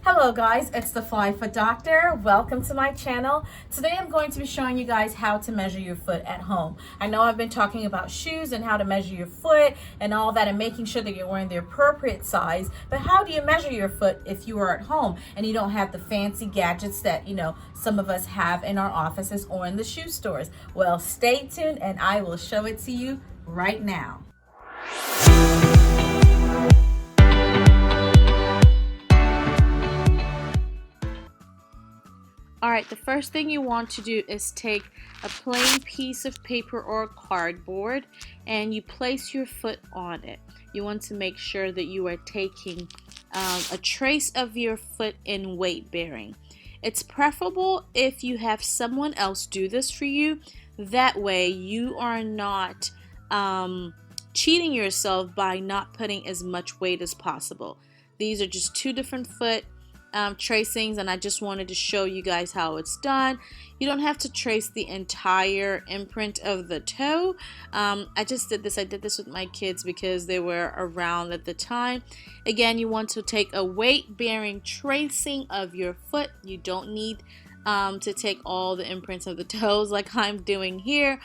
Hello guys, it's the Fly Foot Doctor. Welcome to my channel. Today I'm going to be showing you guys how to measure your foot at home. I know I've been talking about shoes and how to measure your foot and all that and making sure that you're wearing the appropriate size, but how do you measure your foot if you are at home and you don't have the fancy gadgets that, some of us have in our offices or in the shoe stores? Well, stay tuned and I will show it to you right now. Alright, the first thing you want to do is take a plain piece of paper or cardboard and you place your foot on it. You want to make sure that you are taking a trace of your foot in weight bearing. It's preferable if you have someone else do this for you. That way you are not cheating yourself by not putting as much weight as possible. These are just two different foot tracings, and I just wanted to show you guys how it's done. You don't have to trace the entire imprint of the toe. I did this with my kids because they were around at the time. Again, you want to take a weight bearing tracing of your foot. You don't need to take all the imprints of the toes like I'm doing here.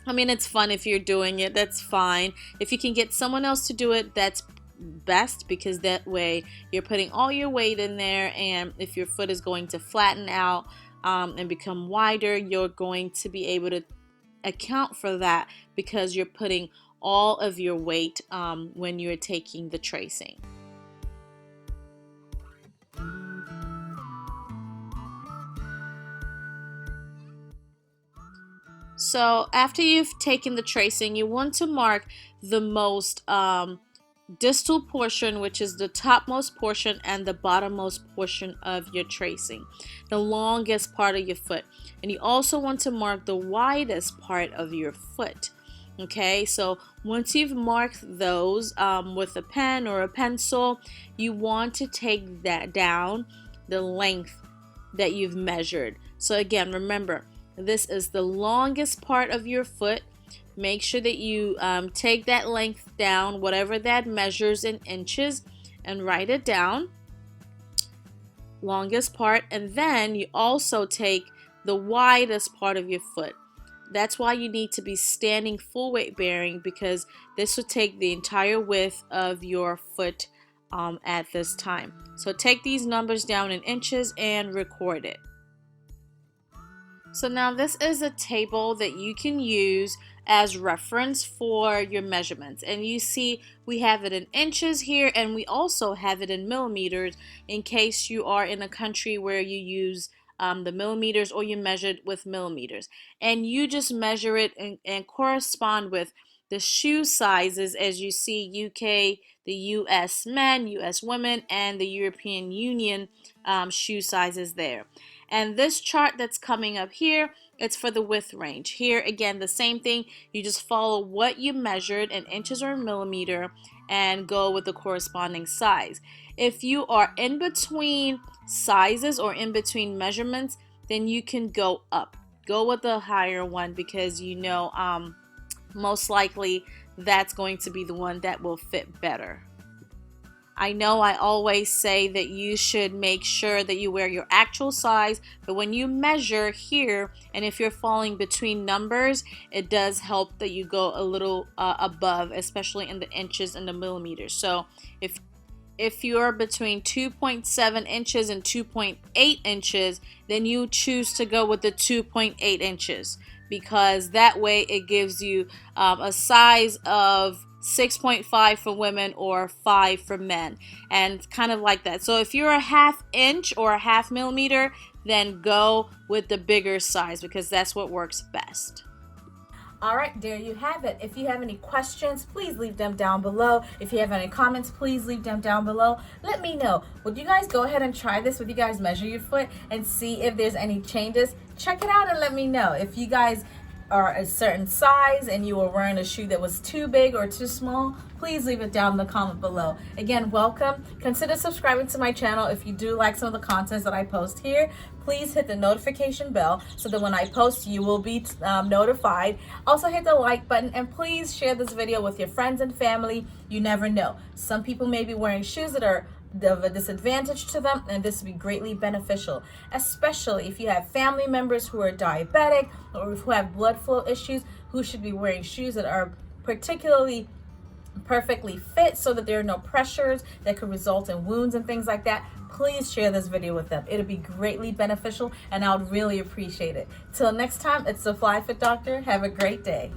I mean, it's fun if you're doing it, that's fine. If you can get someone else to do it, that's best, because that way you're putting all your weight in there, and if your foot is going to flatten out and become wider, you're going to be able to account for that because you're putting all of your weight when you're taking the tracing. So after you've taken the tracing, you want to mark the most distal portion, which is the topmost portion and the bottommost portion of your tracing, the longest part of your foot. And you also want to mark the widest part of your foot. Okay, so once you've marked those with a pen or a pencil, you want to take that down the length that you've measured. So again, remember, this is the longest part of your foot. Make sure that you take that length down, whatever that measures in inches, and write it down, longest part. And then you also take the widest part of your foot. That's why you need to be standing full weight bearing, because this will take the entire width of your foot at this time. So take these numbers down in inches and record it. So now this is a table that you can use as reference for your measurements, and you see we have it in inches here, and we also have it in millimeters in case you are in a country where you use the millimeters, or you measure it with millimeters, and you just measure it and correspond with the shoe sizes as you see UK, the US men, US women, and the European Union shoe sizes there. And this chart that's coming up here, it's for the width range. Here again, the same thing, you just follow what you measured in inches or millimeter and go with the corresponding size. If you are in between sizes or in between measurements, then you can go up. Go with the higher one, because most likely that's going to be the one that will fit better. I know I always say that you should make sure that you wear your actual size, but when you measure here, and if you're falling between numbers, it does help that you go a little above, especially in the inches and the millimeters. So if you're between 2.7 inches and 2.8 inches, then you choose to go with the 2.8 inches, because that way it gives you a size of 6.5 for women or 5 for men, and kind of like that. So if you're a half inch or a half millimeter, then go with the bigger size, because that's what works best. All right, there you have it. If you have any questions, please leave them down below. If you have any comments, please leave them down below. Let me know. Would you guys go ahead and try this? Would you guys measure your foot and see if there's any changes? Check it out and let me know. If you guys are a certain size and you were wearing a shoe that was too big or too small, please leave it down in the comment below. Again, welcome. Consider subscribing to my channel if you do like some of the contents that I post here. Please hit the notification bell so that when I post, you will be notified. Also hit the like button, and please share this video with your friends and family. You never know. Some people may be wearing shoes that are of a disadvantage to them, and this would be greatly beneficial, especially if you have family members who are diabetic or who have blood flow issues, who should be wearing shoes that are particularly perfectly fit so that there are no pressures that could result in wounds and things like that. Please share this video with them. It'll be greatly beneficial and I would really appreciate it. Till next time, it's the Fly Fit Doctor. Have a great day.